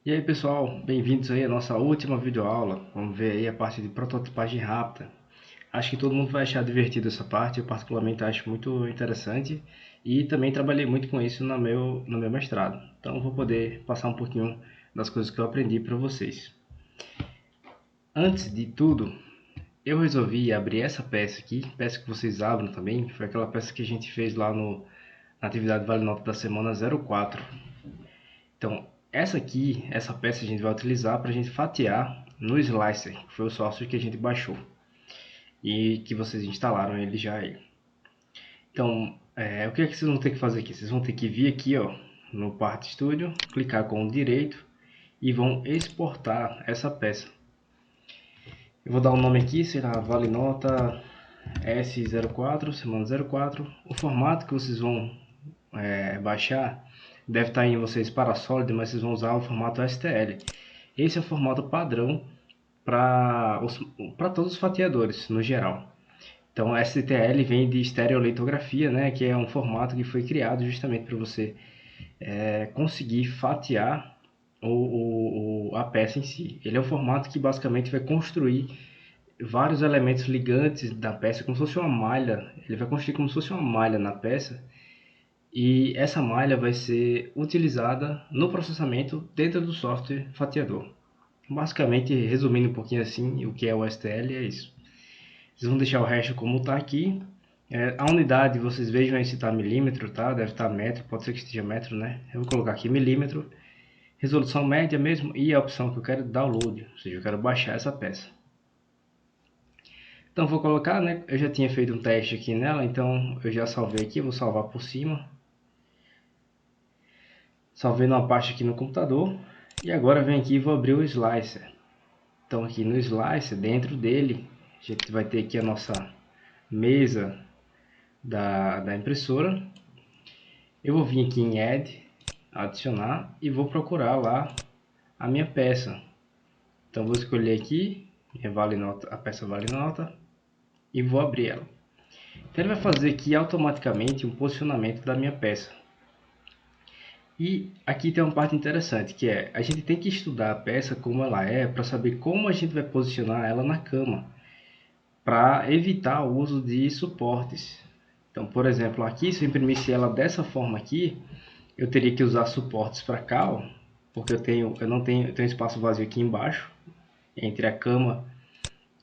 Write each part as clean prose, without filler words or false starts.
E aí pessoal, bem-vindos aí à nossa última videoaula. Vamos ver aí a parte de prototipagem rápida. Acho que todo mundo vai achar divertido essa parte, eu particularmente acho muito interessante e também trabalhei muito com isso no meu mestrado. Então vou poder passar um pouquinho das coisas que eu aprendi para vocês. Antes de tudo, eu resolvi abrir essa peça aqui, peça que vocês abram também, foi aquela peça que a gente fez lá na atividade Vale Nota da semana 04. Então, essa peça a gente vai utilizar para a gente fatiar no Slicer, que foi o software que a gente baixou e que vocês instalaram ele já aí. Então, o que é que vocês vão ter que fazer aqui? Vocês vão ter que vir aqui, ó, no Part Studio, clicar com o direito e vão exportar essa peça. Eu vou dar um nome aqui, será Vale Nota S04, semana 04. O formato que vocês vão baixar deve estar em vocês para Solid, mas vocês vão usar o formato STL. Esse é o formato padrão para todos os fatiadores no geral. Então, STL vem de estereolitografia, né, que é um formato que foi criado justamente para você conseguir fatiar a peça em si. Ele é um formato que basicamente vai construir vários elementos ligantes da peça, como se fosse uma malha. Ele vai construir como se fosse uma malha na peça e essa malha vai ser utilizada no processamento dentro do software fatiador. Basicamente, resumindo um pouquinho assim, o que é o STL é isso. Vocês vão deixar o resto como está aqui. A unidade, vocês vejam aí se está milímetro, tá? Deve estar metro, pode ser que esteja metro, né? Eu vou colocar aqui milímetro. Resolução média mesmo e a opção que eu quero download, ou seja, eu quero baixar essa peça. Então vou colocar, né? Eu já tinha feito um teste aqui nela, então eu já salvei aqui, vou salvar por cima. Salvei numa pasta aqui no computador. E agora vem aqui e vou abrir o Slicer. Então aqui no Slicer, dentro dele, a gente vai ter aqui a nossa mesa da impressora. Eu vou vir aqui em Add, adicionar e vou procurar lá a minha peça. Então vou escolher aqui a peça Vale Nota e vou abrir ela. Então ele vai fazer aqui automaticamente um posicionamento da minha peça. E aqui tem uma parte interessante, que é a gente tem que estudar a peça como ela é para saber como a gente vai posicionar ela na cama, para evitar o uso de suportes. Então, por exemplo, aqui se eu imprimisse ela dessa forma aqui, eu teria que usar suportes para cá, ó, porque eu tenho espaço vazio aqui embaixo, entre a cama,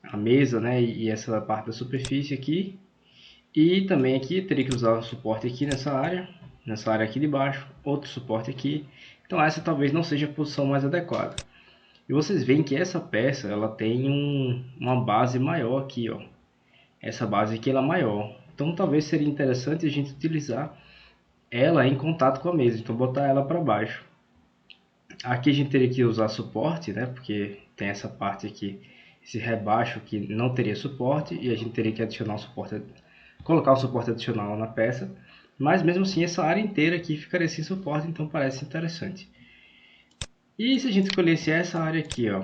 a mesa, né, e essa parte da superfície aqui. E também aqui eu teria que usar um suporte aqui nessa área aqui de baixo, outro suporte aqui. Então essa talvez não seja a posição mais adequada. E vocês veem que essa peça ela tem uma base maior aqui, ó. Essa base aqui ela é maior. Então talvez seria interessante a gente utilizar ela em contato com a mesa. Então botar ela para baixo. Aqui a gente teria que usar suporte, né? Porque tem essa parte aqui, esse rebaixo que não teria suporte e a gente teria que adicionar um suporte, colocar um suporte adicional na peça. Mas mesmo assim essa área inteira aqui ficaria sem suporte, então parece interessante. E se a gente escolhesse essa área aqui, ó,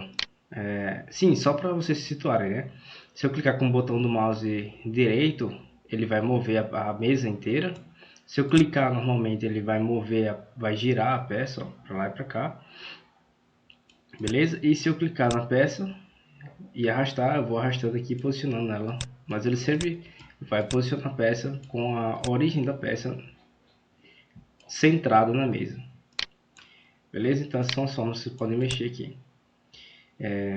sim, só para vocês se situarem, né? Se eu clicar com o botão do mouse direito, ele vai mover a mesa inteira. Se eu clicar normalmente, ele vai vai girar a peça para lá e para cá. Beleza? E se eu clicar na peça e arrastar, eu vou arrastando aqui, posicionando ela. Mas ele sempre vai posicionar a peça com a origem da peça centrada na mesa. Beleza? Então essas são as formas que vocês podem mexer aqui.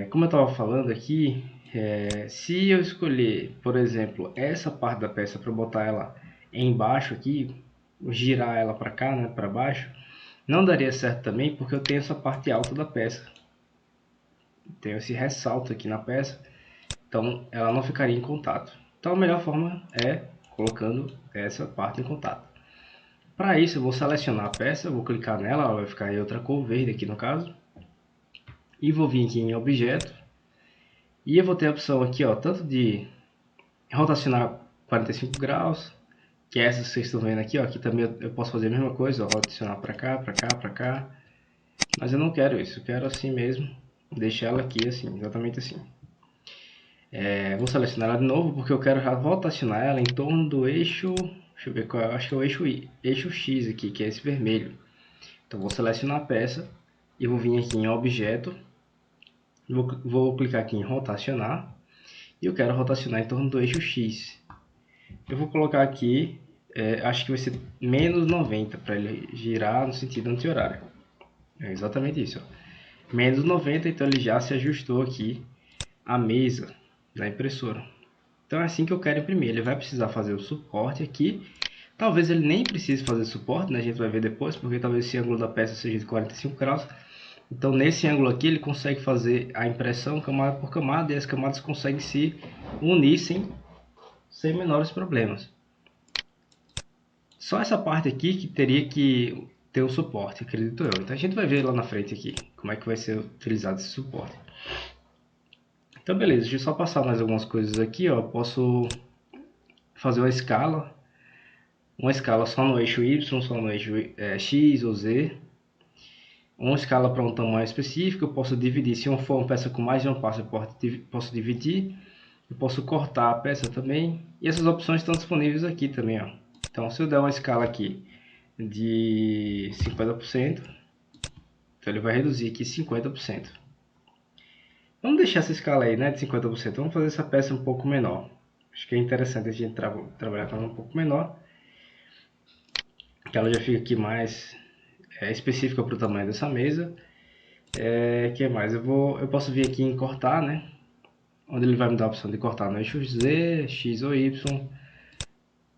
Como eu estava falando aqui, se eu escolher, por exemplo, essa parte da peça para botar ela embaixo aqui, girar ela para cá, né, para baixo, não daria certo também porque eu tenho essa parte alta da peça. Tenho esse ressalto aqui na peça, então ela não ficaria em contato. Então a melhor forma é colocando essa parte em contato. Para isso eu vou selecionar a peça, vou clicar nela, ela vai ficar em outra cor, verde aqui no caso. E vou vir aqui em objeto. E eu vou ter a opção aqui, ó, tanto de rotacionar 45 graus, que é essa que vocês estão vendo aqui, ó. Aqui também eu posso fazer a mesma coisa, ó, rotacionar para cá, para cá, para cá. Mas eu não quero isso, eu quero assim mesmo, deixar ela aqui assim, exatamente assim. Vou selecionar ela de novo, porque eu quero rotacionar ela em torno do eixo, deixa eu ver qual é, acho que é o eixo X aqui, que é esse vermelho. Então vou selecionar a peça Eu vou vir aqui em objeto, vou clicar aqui em rotacionar, e eu quero rotacionar em torno do eixo X. Eu vou colocar aqui, acho que vai ser menos 90, para ele girar no sentido anti-horário. É exatamente isso, ó. Menos 90, então ele já se ajustou aqui a mesa da impressora. Então é assim que eu quero imprimir. Ele vai precisar fazer o suporte aqui. Talvez ele nem precise fazer suporte, né? A gente vai ver depois, porque talvez esse ângulo da peça seja de 45 graus. Então nesse ângulo aqui ele consegue fazer a impressão camada por camada, e as camadas conseguem se unir sem menores problemas. Só essa parte aqui que teria que ter um suporte, acredito eu. Então a gente vai ver lá na frente aqui como é que vai ser utilizado esse suporte. Então beleza, deixa eu só passar mais algumas coisas aqui, ó. Posso fazer uma escala só no eixo Y, só no eixo X ou Z. Uma escala para um tamanho específico, eu posso dividir. Se for uma peça com mais de uma parte, eu posso dividir. Eu posso cortar a peça também. E essas opções estão disponíveis aqui também, ó. Então se eu der uma escala aqui de 50%, então ele vai reduzir aqui 50%. Vamos deixar essa escala aí, né, de 50%. Vamos fazer essa peça um pouco menor. Acho que é interessante a gente trabalhar com ela um pouco menor, que ela já fica aqui mais específica para o tamanho dessa mesa. Que mais? Eu posso vir aqui em cortar, né? Onde ele vai me dar a opção de cortar no eixo Z, X ou Y.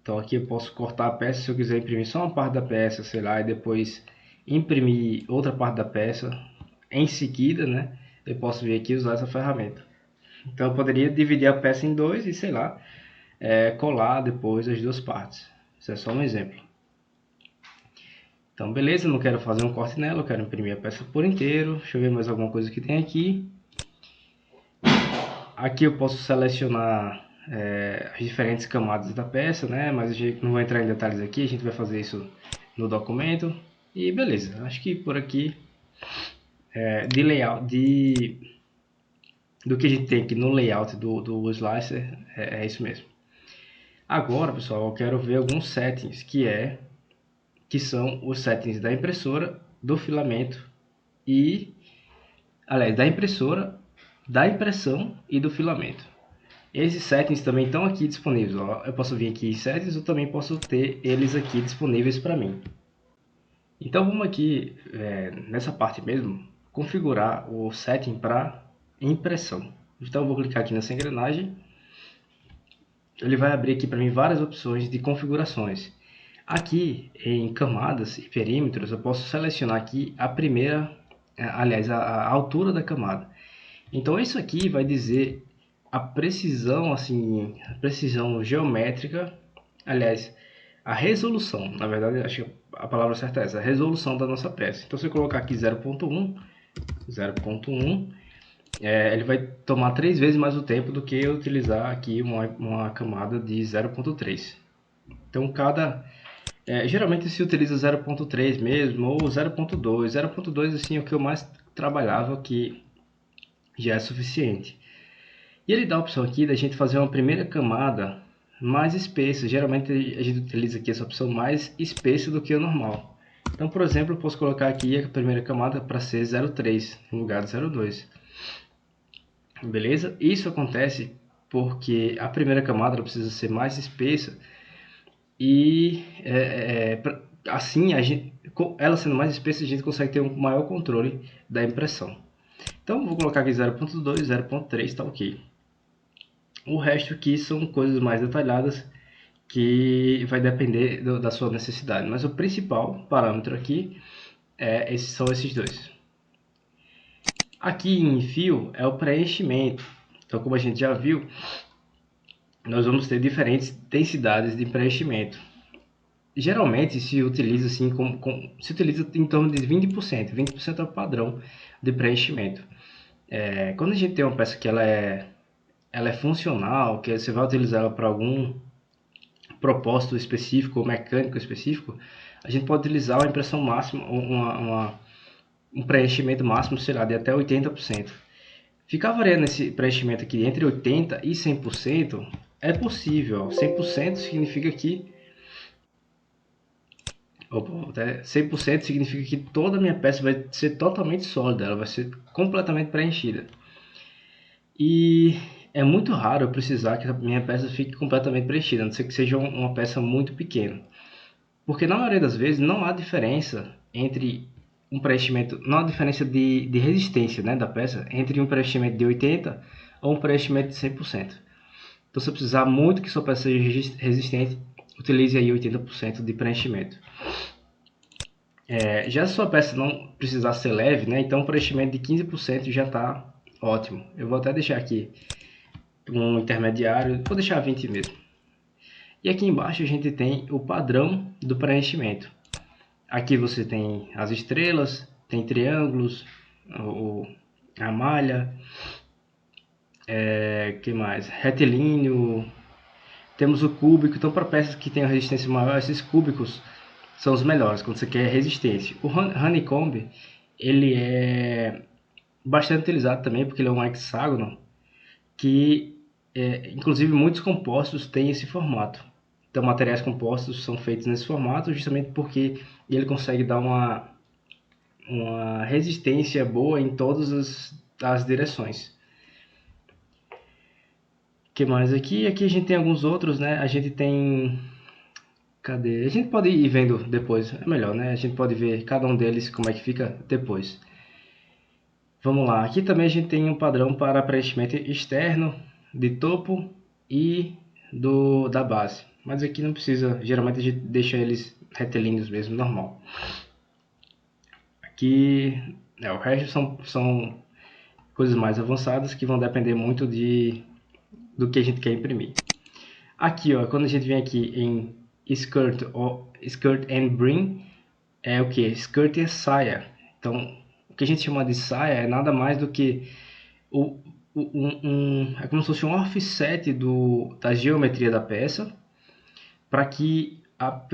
Então aqui eu posso cortar a peça se eu quiser imprimir só uma parte da peça, sei lá, e depois imprimir outra parte da peça em seguida, né? Eu posso vir aqui e usar essa ferramenta. Então eu poderia dividir a peça em dois e, sei lá, colar depois as duas partes. Isso é só um exemplo. Então beleza, não quero fazer um corte nela, eu quero imprimir a peça por inteiro. Deixa eu ver mais alguma coisa que tem aqui. Aqui eu posso selecionar as diferentes camadas da peça, né? Mas a gente não vai entrar em detalhes aqui, a gente vai fazer isso no documento. E beleza, acho que por aqui de layout, do que a gente tem aqui no layout do Slicer, é isso mesmo. Agora, pessoal, eu quero ver alguns settings, que são os settings da impressora, do filamento e, aliás, da impressora, da impressão e do filamento. Esses settings também estão aqui disponíveis. Ó. Eu posso vir aqui em settings, eu também posso ter eles aqui disponíveis para mim. Então vamos aqui, nessa parte mesmo, configurar o setting para impressão. Então eu vou clicar aqui nessa engrenagem. Ele vai abrir aqui para mim várias opções de configurações. Aqui em camadas e perímetros eu posso selecionar aqui a primeira, aliás, a altura da camada. Então isso aqui vai dizer a precisão, assim, a precisão geométrica, aliás, a resolução, na verdade, acho que a palavra certa é essa, a resolução da nossa peça. Então se eu colocar aqui 0.1, ele vai tomar 3 vezes mais o tempo do que eu utilizar aqui uma camada de 0.3. Então geralmente se utiliza 0.3 mesmo, ou 0.2. 0.2 assim, é o que eu mais trabalhava, que já é suficiente. E ele dá a opção aqui da gente fazer uma primeira camada mais espessa. Geralmente a gente utiliza aqui essa opção mais espessa do que o normal. Então, por exemplo, eu posso colocar aqui a primeira camada para ser 0.3 no lugar de 0.2. Beleza? Isso acontece porque a primeira camada precisa ser mais espessa e assim, ela sendo mais espessa, a gente consegue ter um maior controle da impressão. Então, vou colocar aqui 0.2, 0.3, está ok. O resto aqui são coisas mais detalhadas que vai depender da sua necessidade. Mas o principal parâmetro aqui são esses dois. Aqui em fio é o preenchimento. Então, como a gente já viu, nós vamos ter diferentes densidades de preenchimento. Geralmente se utiliza assim, se utiliza em torno de 20%. 20% é o padrão de preenchimento. Quando a gente tem uma peça que ela é funcional, que você vai utilizar ela para algum propósito específico ou mecânico específico, a gente pode utilizar uma impressão máxima, um preenchimento máximo, sei lá, de até 80%. Ficar variando esse preenchimento aqui entre 80% e 100% é possível. 100% significa que Até 100% significa que toda a minha peça vai ser totalmente sólida, ela vai ser completamente preenchida. E é muito raro eu precisar que a minha peça fique completamente preenchida, a não ser que seja uma peça muito pequena. Porque na maioria das vezes não há diferença entre um preenchimento, não há diferença de resistência, né, da peça entre um preenchimento de 80 ou um preenchimento de 100%. Então, se eu precisar muito que sua peça seja resistente, utilize aí 80% de preenchimento. Já se sua peça não precisar ser leve, né, então um preenchimento de 15% já está ótimo. Eu vou até deixar aqui um intermediário, vou deixar 20 mesmo. E aqui embaixo a gente tem o padrão do preenchimento. Aqui você tem as estrelas, tem triângulos, a malha, que mais? Retilíneo, temos o cúbico. Então, para peças que têm a resistência maior, esses cúbicos são os melhores quando você quer resistência. O honeycomb, ele é bastante utilizado também porque ele é um hexágono que, inclusive, muitos compostos têm esse formato. Então, materiais compostos são feitos nesse formato justamente porque ele consegue dar uma resistência boa em todas as direções. O que mais aqui? Aqui a gente tem alguns outros, né? A gente tem... Cadê? A gente pode ir vendo depois, é melhor, né? A gente pode ver cada um deles como é que fica depois. Vamos lá, aqui também a gente tem um padrão para preenchimento externo, de topo e da base. Mas aqui não precisa, geralmente a gente deixa eles retilíneos mesmo, normal. Aqui, o resto são coisas mais avançadas que vão depender muito do que a gente quer imprimir. Aqui, ó, quando a gente vem aqui em skirt and brim, é o que? Skirt é saia. Então, o que a gente chama de saia é nada mais do que é como se fosse um offset da geometria da peça, para que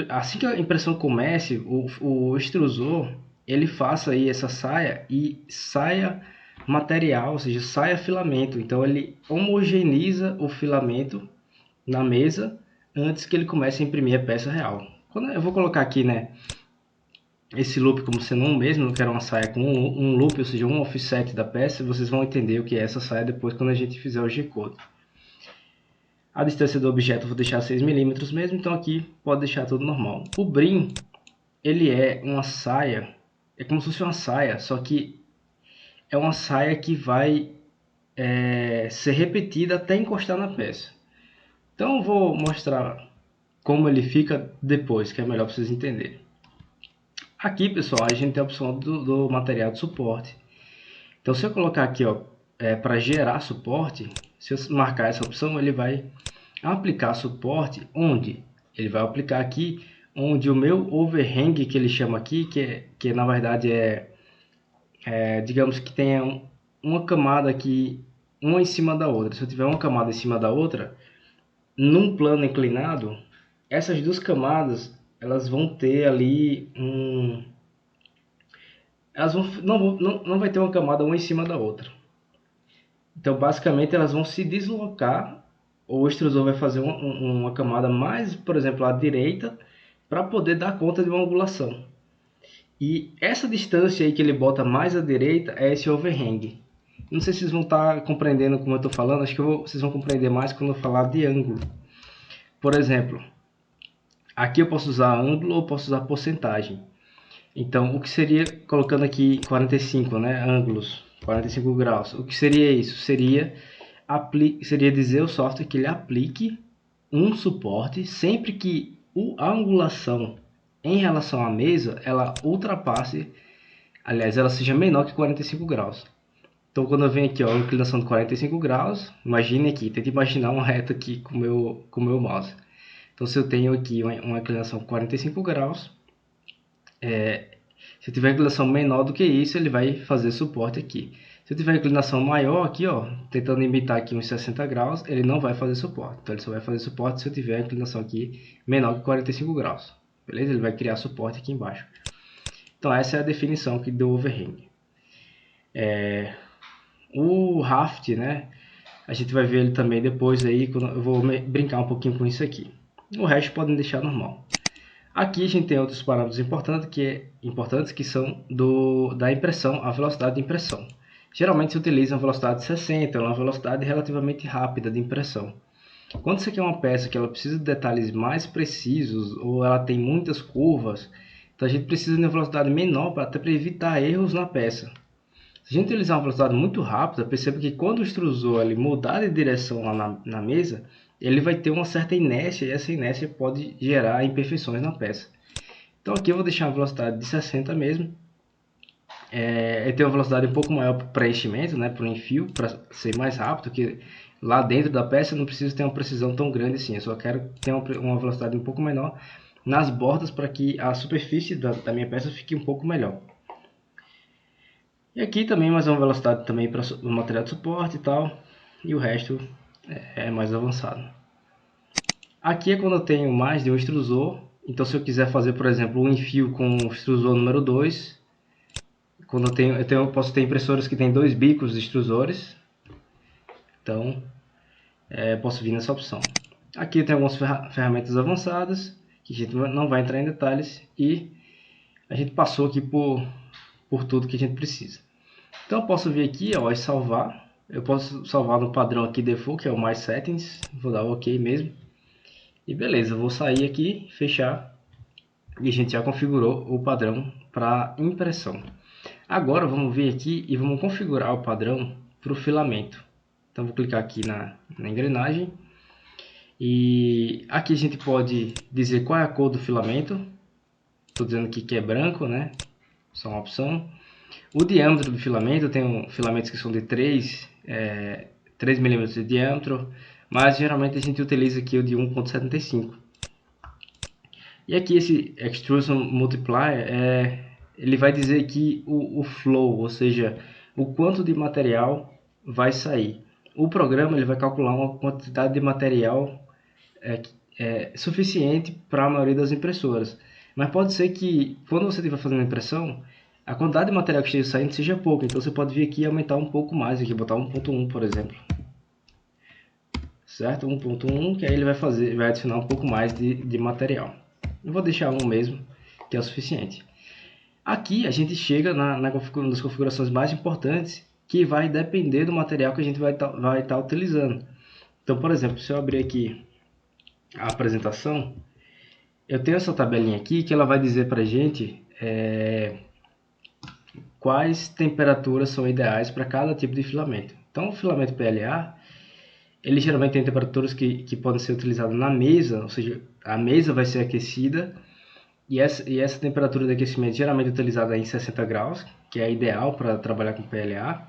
assim que a impressão comece, o extrusor ele faça aí essa saia e saia material, ou seja, saia filamento. Então ele homogeneiza o filamento na mesa antes que ele comece a imprimir a peça real. Quando eu vou colocar aqui, né, esse loop como sendo um mesmo, eu quero uma saia com um loop, ou seja, um offset da peça, vocês vão entender o que é essa saia depois quando a gente fizer o G-code. A distância do objeto eu vou deixar 6 mm mesmo, então aqui pode deixar tudo normal. O brim, ele é uma saia, é como se fosse uma saia, só que é uma saia que vai ser repetida até encostar na peça. Então eu vou mostrar como ele fica depois, que é melhor para vocês entenderem. Aqui, pessoal, a gente tem a opção do material de suporte. Então, se eu colocar aqui, para gerar suporte, se eu marcar essa opção, ele vai aplicar suporte onde? Ele vai aplicar aqui onde o meu overhang, que ele chama aqui, que na verdade digamos que tenha uma camada aqui, uma em cima da outra. Se eu tiver uma camada em cima da outra, num plano inclinado, essas duas camadas elas vão ter ali elas não vai ter uma camada uma em cima da outra. Então, basicamente, elas vão se deslocar. O extrusor vai fazer uma camada mais, por exemplo, à direita, para poder dar conta de uma angulação. E essa distância aí que ele bota mais à direita é esse overhang. Não sei se vocês vão estar compreendendo como eu estou falando, acho que vocês vão compreender mais quando eu falar de ângulo. Por exemplo, aqui eu posso usar ângulo ou posso usar porcentagem. Então, o que seria, colocando aqui 45, né, ângulos, 45 graus, o que seria isso? Seria dizer ao software que ele aplique um suporte sempre que a angulação em relação à mesa, ela ultrapasse, aliás, ela seja menor que 45 graus. Então, quando eu venho aqui, ó, inclinação de 45 graus, imagine aqui, tente imaginar uma reta aqui com o meu mouse. Então, se eu tenho aqui uma inclinação de 45 graus, se eu tiver inclinação menor do que isso, ele vai fazer suporte aqui. Se eu tiver inclinação maior aqui, ó, tentando imitar aqui uns 60 graus, ele não vai fazer suporte. Então ele só vai fazer suporte se eu tiver a inclinação aqui menor que 45 graus. Beleza? Ele vai criar suporte aqui embaixo. Então essa é a definição aqui do overhang. O raft, né? A gente vai ver ele também depois aí, quando eu vou brincar um pouquinho com isso aqui. O resto podem deixar normal. Aqui a gente tem outros parâmetros importantes que são da impressão, a velocidade de impressão. Geralmente se utiliza uma velocidade de 60, uma velocidade relativamente rápida de impressão. Quando você quer uma peça que ela precisa de detalhes mais precisos ou ela tem muitas curvas, então a gente precisa de uma velocidade menor até para evitar erros na peça. Se a gente utilizar uma velocidade muito rápida, perceba que quando o extrusor ele mudar de direção lá na mesa, ele vai ter uma certa inércia e essa inércia pode gerar imperfeições na peça. Então aqui eu vou deixar a velocidade de 60 mesmo. Eu tenho uma velocidade um pouco maior para o preenchimento, né, para o enfio, para ser mais rápido, que lá dentro da peça eu não preciso ter uma precisão tão grande assim, eu só quero ter uma velocidade um pouco menor nas bordas para que a superfície da minha peça fique um pouco melhor. E aqui também mais uma velocidade também para o material de suporte e tal, e o resto é mais avançado. Aqui é quando eu tenho mais de um extrusor, então se eu quiser fazer, por exemplo, um enfio com o extrusor número 2, quando eu posso ter impressoras que tem 2 bicos de extrusores, então posso vir nessa opção. Aqui tem algumas ferramentas avançadas, que a gente não vai entrar em detalhes, e a gente passou aqui por tudo que a gente precisa. Então eu posso vir aqui ó, e salvar. Eu posso salvar no padrão aqui default, que é o My Settings. Vou dar OK mesmo. E beleza, eu vou sair aqui, fechar. E a gente já configurou o padrão para impressão. Agora vamos vir aqui e vamos configurar o padrão para o filamento. Então vou clicar aqui na engrenagem. E aqui a gente pode dizer qual é a cor do filamento. Estou dizendo aqui que é branco, né? Só uma opção. O diâmetro do filamento, eu tenho filamentos que são de 3 milímetros de diâmetro, mas geralmente a gente utiliza aqui o de 1,75. E aqui esse Extrusion Multiplier, ele vai dizer aqui o flow, ou seja, o quanto de material vai sair. O programa ele vai calcular uma quantidade de material suficiente para a maioria das impressoras. Mas pode ser que, quando você estiver fazendo a impressão, a quantidade de material que esteja saindo seja pouca. Então você pode vir aqui e aumentar um pouco mais, aqui, botar 1.1, por exemplo. Certo? 1.1, que aí ele vai adicionar um pouco mais de material. Eu vou deixar 1 mesmo, que é o suficiente. Aqui a gente chega uma das configurações mais importantes, que vai depender do material que a gente vai estar utilizando. Então, por exemplo, se eu abrir aqui a apresentação, eu tenho essa tabelinha aqui que ela vai dizer para a gente quais temperaturas são ideais para cada tipo de filamento. Então, o filamento PLA, ele geralmente tem temperaturas que podem ser utilizadas na mesa, ou seja, a mesa vai ser aquecida e essa temperatura de aquecimento geralmente é utilizada em 60 graus, que é ideal para trabalhar com PLA.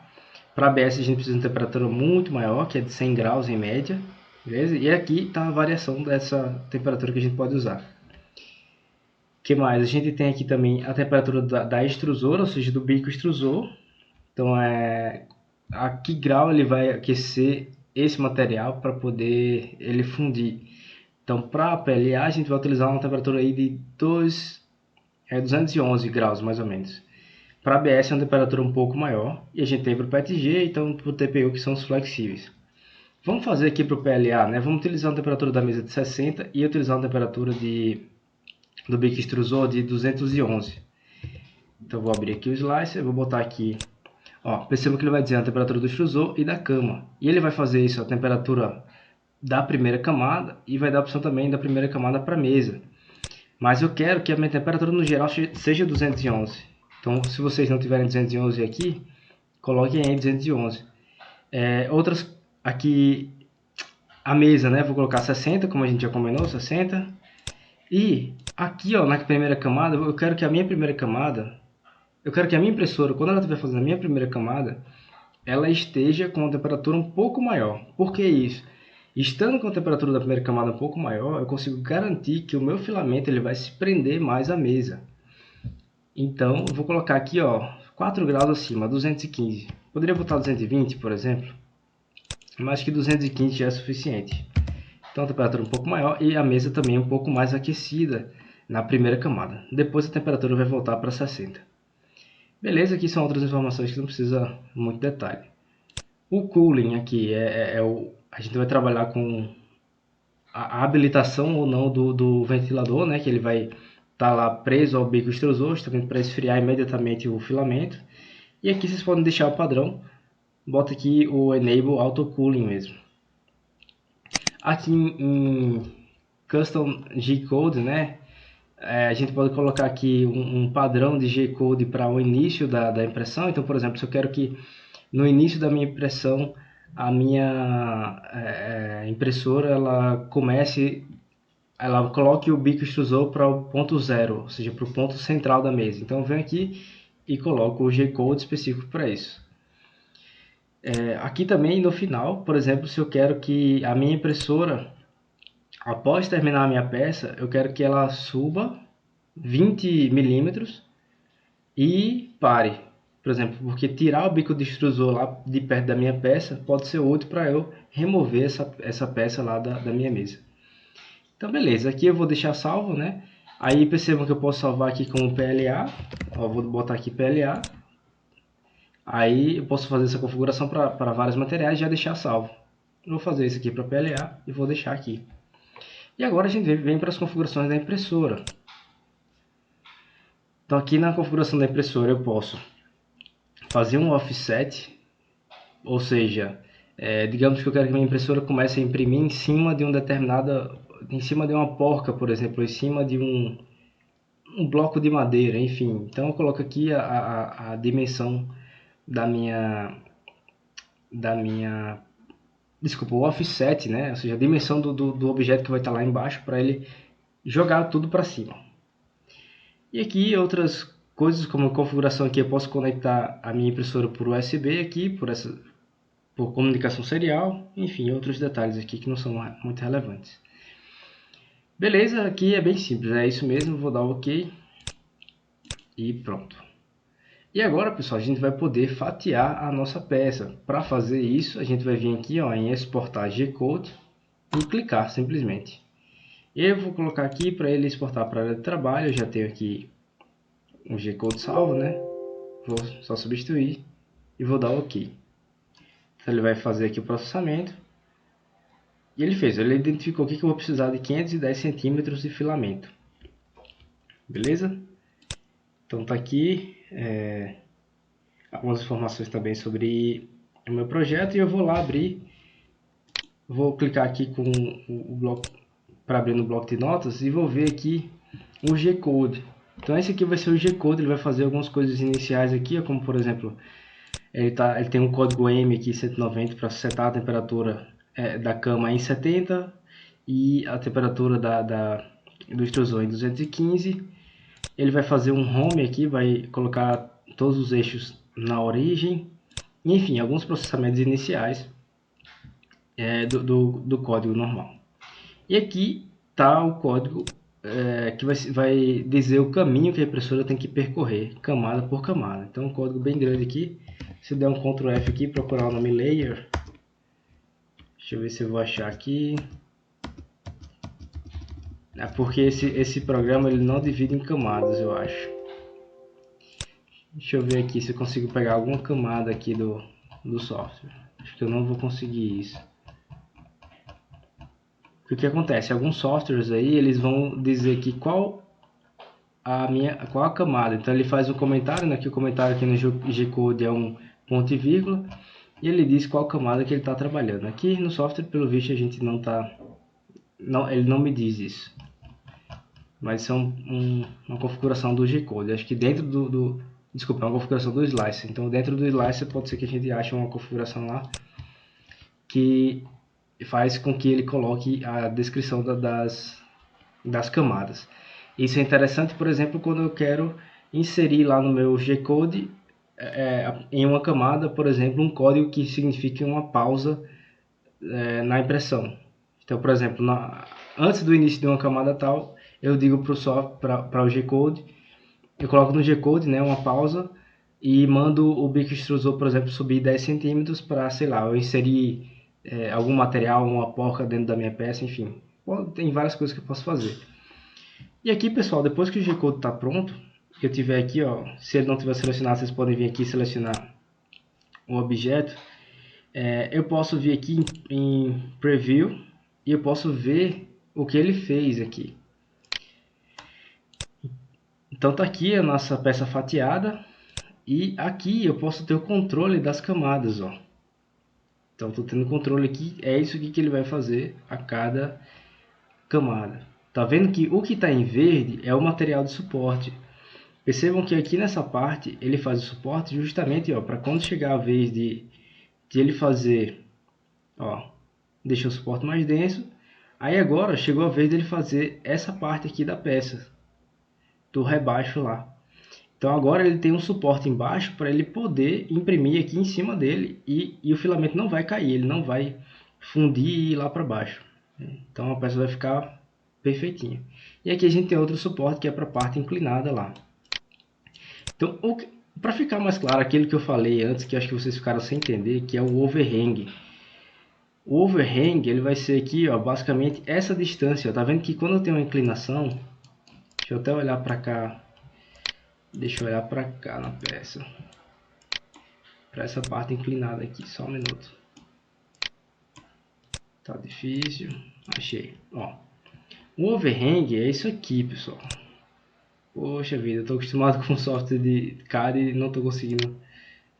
Para ABS a gente precisa de uma temperatura muito maior, que é de 100 graus em média, beleza? E aqui está a variação dessa temperatura que a gente pode usar. O que mais? A gente tem aqui também a temperatura da extrusora, ou seja, do bico extrusor. Então, a que grau ele vai aquecer esse material para poder ele fundir. Então, para a PLA, a gente vai utilizar uma temperatura aí de 211 graus, mais ou menos. Para a ABS é uma temperatura um pouco maior. E a gente tem para o PETG, então para o TPU, que são os flexíveis. Vamos fazer aqui para o PLA, né? Vamos utilizar uma temperatura da mesa de 60 e utilizar uma temperatura do bico extrusor de 211. Então vou abrir aqui o slicer, vou botar aqui, ó, perceba que ele vai dizer a temperatura do extrusor e da cama. E ele vai fazer isso a temperatura da primeira camada e vai dar a opção também da primeira camada para a mesa. Mas eu quero que a minha temperatura no geral seja 211. Então se vocês não tiverem 211 aqui, coloquem aí 211. Outras aqui, a mesa, né? Vou colocar 60, como a gente já combinou, 60. E aqui, ó, na primeira camada, eu quero que a minha impressora, quando ela estiver fazendo a minha primeira camada, ela esteja com uma temperatura um pouco maior. Por que isso? Estando com a temperatura da primeira camada um pouco maior, eu consigo garantir que o meu filamento ele vai se prender mais à mesa. Então, eu vou colocar aqui, ó, 4 graus acima, 215. Poderia botar 220, por exemplo, mas que 215 já é suficiente. Então, a temperatura um pouco maior e a mesa também um pouco mais aquecida na primeira camada. Depois a temperatura vai voltar para 60. Beleza, aqui são outras informações que não precisa muito detalhe. O cooling aqui a gente vai trabalhar com a habilitação ou não do ventilador, né? Que ele vai tá lá preso ao bico extrusor, justamente para esfriar imediatamente o filamento. E aqui vocês podem deixar o padrão, bota aqui o Enable Auto Cooling mesmo. Aqui em Custom G-Code, né, a gente pode colocar aqui um padrão de G-Code para o início da impressão. Então, por exemplo, se eu quero que no início da minha impressão a minha impressora ela coloque o bico extrusor para o ponto zero, ou seja, para o ponto central da mesa. Então eu venho aqui e coloco o G-Code específico para isso. Aqui também no final, por exemplo, se eu quero que a minha impressora, após terminar a minha peça, eu quero que ela suba 20 milímetros e pare. Por exemplo, porque tirar o bico de extrusor lá de perto da minha peça pode ser útil para eu remover essa peça lá da minha mesa. Então beleza, aqui eu vou deixar salvo, né? Aí percebam que eu posso salvar aqui como PLA. Ó, vou botar aqui PLA. Aí eu posso fazer essa configuração para vários materiais e já deixar salvo. Eu vou fazer isso aqui para PLA e vou deixar aqui. E agora a gente vem para as configurações da impressora. Então aqui na configuração da impressora eu posso fazer um offset, ou seja, digamos que eu quero que minha impressora comece a imprimir em cima de em cima de uma porca, por exemplo, em cima de um bloco de madeira, enfim. Então eu coloco aqui a dimensão desculpa, o offset, né? Ou seja, a dimensão do objeto que vai estar lá embaixo para ele jogar tudo para cima. E aqui outras coisas como configuração aqui, eu posso conectar a minha impressora por USB aqui, por comunicação serial, enfim, outros detalhes aqui que não são muito relevantes. Beleza, aqui é bem simples, é isso mesmo, vou dar OK e pronto. E agora, pessoal, a gente vai poder fatiar a nossa peça. Para fazer isso, a gente vai vir aqui ó, em exportar G-Code e clicar simplesmente. Eu vou colocar aqui para ele exportar para a área de trabalho, eu já tenho aqui um G-Code salvo, né? Vou só substituir e vou dar OK. Então ele vai fazer aqui o processamento. E ele fez, ele identificou aqui que eu vou precisar de 510 centímetros de filamento. Beleza? Então tá aqui algumas informações também sobre o meu projeto e eu vou lá abrir. Vou clicar aqui com o bloco para abrir no bloco de notas e vou ver aqui o G-Code. Então esse aqui vai ser o G-Code, ele vai fazer algumas coisas iniciais aqui, como por exemplo, ele tem um código M aqui 190 para setar a temperatura da cama em 70 e a temperatura do extrusor em 215. Ele vai fazer um home aqui, vai colocar todos os eixos na origem, enfim, alguns processamentos iniciais do código normal. E aqui está o código que vai dizer o caminho que a impressora tem que percorrer, camada por camada. Então um código bem grande aqui. Se eu der um Ctrl F aqui, procurar o nome layer, deixa eu ver se eu vou achar aqui. Porque esse programa ele não divide em camadas, eu acho. Deixa eu ver aqui se eu consigo pegar alguma camada aqui do software. Acho que eu não vou conseguir isso. O que acontece? Alguns softwares aí eles vão dizer aqui qual a camada. Então ele faz um comentário, né? Que o comentário aqui no G-Code é um ponto e vírgula. E ele diz qual camada que ele está trabalhando. Aqui no software, pelo visto, a gente não está... ele não me diz isso. Mas são uma configuração do G-Code. Acho que dentro desculpa, é uma configuração do Slicer. Então dentro do Slicer pode ser que a gente ache uma configuração lá que faz com que ele coloque a descrição das camadas. Isso é interessante, por exemplo, quando eu quero inserir lá no meu G-Code em uma camada, por exemplo, um código que signifique uma pausa na impressão. Então, por exemplo, antes do início de uma camada tal, eu digo para o G-Code, eu coloco no G-Code, né, uma pausa e mando o bico extrusor, por exemplo, subir 10 centímetros para, sei lá, eu inserir algum material, uma porca dentro da minha peça, enfim. Tem várias coisas que eu posso fazer. E aqui, pessoal, depois que o G-Code está pronto, eu tiver aqui, ó, se ele não tiver selecionado, vocês podem vir aqui e selecionar um objeto. Eu posso vir aqui em Preview e eu posso ver o que ele fez aqui. Então tá aqui a nossa peça fatiada. E aqui eu posso ter o controle das camadas, ó. Então estou tendo controle aqui, é isso aqui que ele vai fazer a cada camada. Tá vendo que o que está em verde é o material de suporte. Percebam que aqui nessa parte ele faz o suporte justamente para quando chegar a vez de ele fazer, ó, deixa o suporte mais denso. Aí agora chegou a vez dele fazer essa parte aqui da peça, do rebaixo lá. Então agora ele tem um suporte embaixo para ele poder imprimir aqui em cima dele e o filamento não vai cair, ele não vai fundir e ir lá para baixo. Então a peça vai ficar perfeitinha. E aqui a gente tem outro suporte que é para a parte inclinada lá. Então, para ficar mais claro, aquilo que eu falei antes, que acho que vocês ficaram sem entender, que é o overhang. O overhang ele vai ser aqui, ó, basicamente essa distância. Ó, tá vendo que quando eu tenho uma inclinação, deixa eu até olhar para cá. Deixa eu olhar para cá na peça. Para essa parte inclinada aqui, só um minuto. Tá difícil. Achei. Ó, o overhang é isso aqui, pessoal. Poxa vida, eu tô acostumado com software de CAD e não tô conseguindo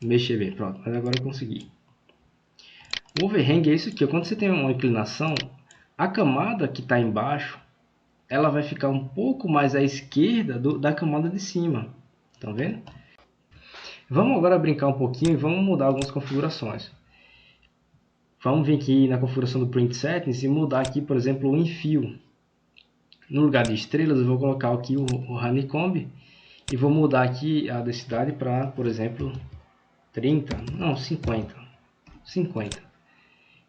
mexer bem. Pronto, mas agora eu consegui. O overhang é isso aqui. Quando você tem uma inclinação, a camada que está embaixo, ela vai ficar um pouco mais à esquerda da camada de cima. Estão vendo? Vamos agora brincar um pouquinho e vamos mudar algumas configurações. Vamos vir aqui na configuração do Print Settings e mudar aqui, por exemplo, o enfio. No lugar de estrelas, eu vou colocar aqui o Honeycomb e vou mudar aqui a densidade para, por exemplo, 30, não, 50.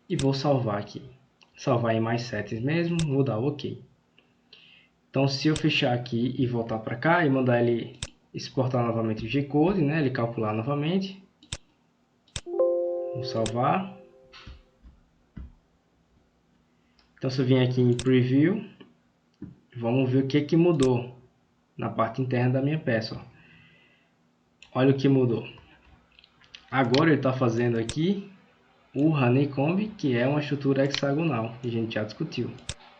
E vou salvar aqui. Salvar em mais settings mesmo, vou dar OK. Então, se eu fechar aqui e voltar para cá e mandar ele exportar novamente o G-Code, né, ele calcular novamente. Vou salvar. Então, se eu vim aqui em Preview, vamos ver o que mudou na parte interna da minha peça. Ó. Olha o que mudou. Agora ele está fazendo aqui o Honeycomb, que é uma estrutura hexagonal, que a gente já discutiu.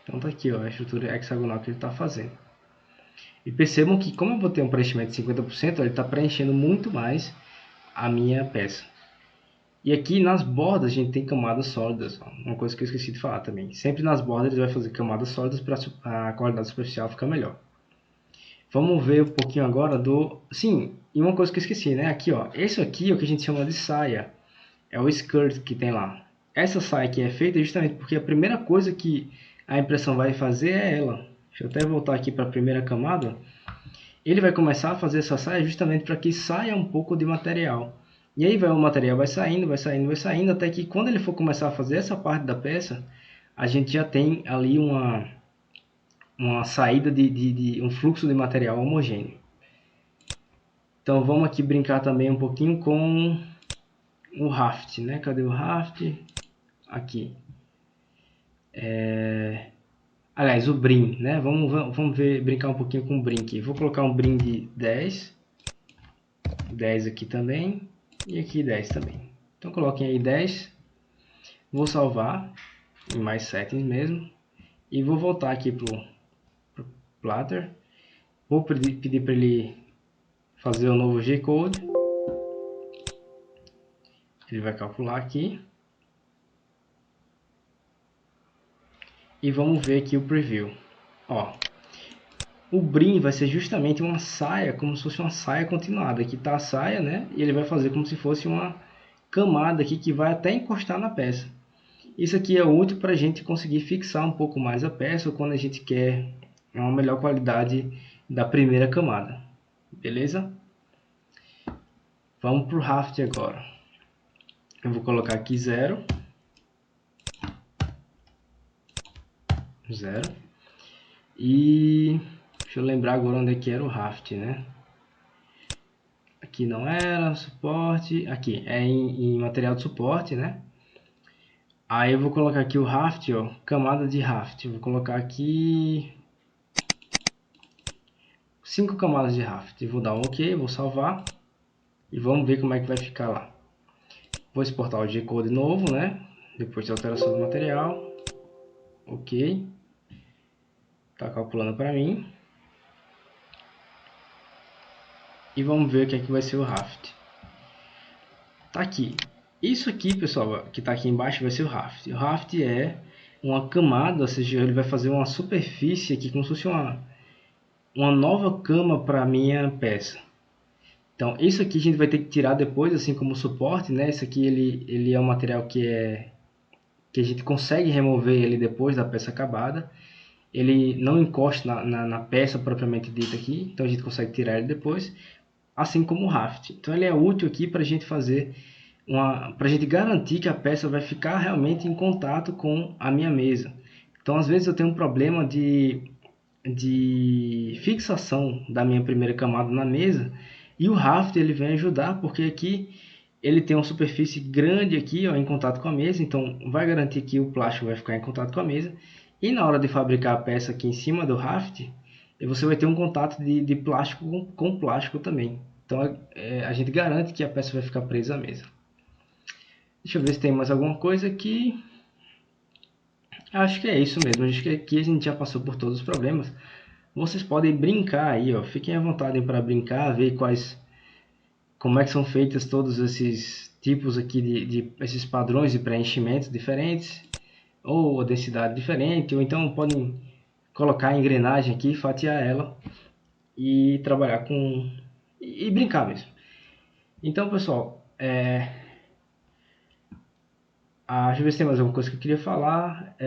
Então tá aqui, ó, a estrutura hexagonal que ele está fazendo. E percebam que como eu vou ter um preenchimento de 50%, ele está preenchendo muito mais a minha peça. E aqui nas bordas a gente tem camadas sólidas, ó, uma coisa que eu esqueci de falar também. Sempre nas bordas ele vai fazer camadas sólidas para a qualidade superficial ficar melhor. Vamos ver um pouquinho agora do... Sim, e uma coisa que eu esqueci, né? Aqui, ó, esse aqui é o que a gente chama de saia. É o skirt que tem lá. Essa saia que é feita justamente porque a primeira coisa que a impressão vai fazer é ela. Deixa eu até voltar aqui para a primeira camada. Ele vai começar a fazer essa saia justamente para que saia um pouco de material. E aí o material vai saindo, vai saindo, vai saindo, até que quando ele for começar a fazer essa parte da peça, a gente já tem ali uma saída de um fluxo de material homogêneo. Então vamos aqui brincar também um pouquinho com o raft, né? Cadê o raft? Aqui. Aliás, o brim, né? Vamos ver, brincar um pouquinho com o brim aqui. Vou colocar um brim de 10. 10 aqui também. E aqui 10 também. Então coloquem aí 10. Vou salvar em mais settings mesmo. E vou voltar aqui pro Platter. Vou pedir para ele fazer o novo G-Code. Ele vai calcular aqui. E vamos ver aqui o preview. Ó, o brim vai ser justamente uma saia, como se fosse uma saia continuada. Aqui está a saia, né? E ele vai fazer como se fosse uma camada aqui que vai até encostar na peça. Isso aqui é útil para a gente conseguir fixar um pouco mais a peça ou quando a gente quer uma melhor qualidade da primeira camada. Beleza? Vamos para o raft agora. Eu vou colocar aqui 0. 0. E deixa eu lembrar agora onde é que era o raft, né? Aqui não era, suporte. Aqui, é em material de suporte, né? Aí eu vou colocar aqui o raft, ó, camada de raft. Eu vou colocar aqui 5 camadas de raft. Vou dar um OK, vou salvar. E vamos ver como é que vai ficar lá. Vou exportar o G-Code novo, né? Depois de alteração do material. OK. Tá calculando para mim. e vamos ver o que é que vai ser o raft. Tá aqui. Isso aqui, pessoal, que está aqui embaixo vai ser o raft. O raft é uma camada, ou seja, ele vai fazer uma superfície aqui como se fosse uma nova cama para a minha peça. Então, isso aqui a gente vai ter que tirar depois, assim como o suporte, né? Isso aqui ele é um material que a gente consegue remover ele depois da peça acabada. Ele não encosta na peça propriamente dita aqui, então a gente consegue tirar ele depois, assim como o raft. Então ele é útil aqui para a gente fazer para a gente garantir que a peça vai ficar realmente em contato com a minha mesa. Então às vezes eu tenho um problema de fixação da minha primeira camada na mesa, e o raft ele vem ajudar, porque aqui ele tem uma superfície grande aqui, ó, em contato com a mesa, então vai garantir que o plástico vai ficar em contato com a mesa, e na hora de fabricar a peça aqui em cima do raft, você vai ter um contato de plástico com plástico também. Então a gente garante que a peça vai ficar presa à mesa. Deixa eu ver se tem mais alguma coisa aqui. Acho que é isso mesmo. Acho que aqui a gente já passou por todos os problemas. Vocês podem brincar aí, ó. Fiquem à vontade para brincar, ver como é que são feitas todos esses tipos aqui esses padrões de preenchimentos diferentes, ou a densidade diferente, ou então podem colocar a engrenagem aqui, fatiar ela e trabalhar e brincar mesmo. Então, pessoal, deixa eu ver se tem mais alguma coisa que eu queria falar.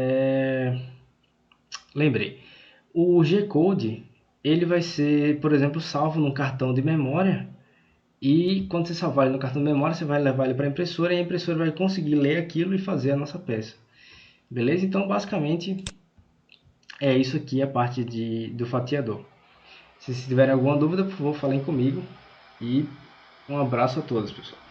Lembrei. O G-Code, ele vai ser, por exemplo, salvo num cartão de memória. E quando você salvar ele no cartão de memória, você vai levar ele para a impressora e a impressora vai conseguir ler aquilo e fazer a nossa peça. Beleza? Então, basicamente, é isso aqui a parte do fatiador. Se vocês tiverem alguma dúvida, por favor, falem comigo. E um abraço a todos, pessoal.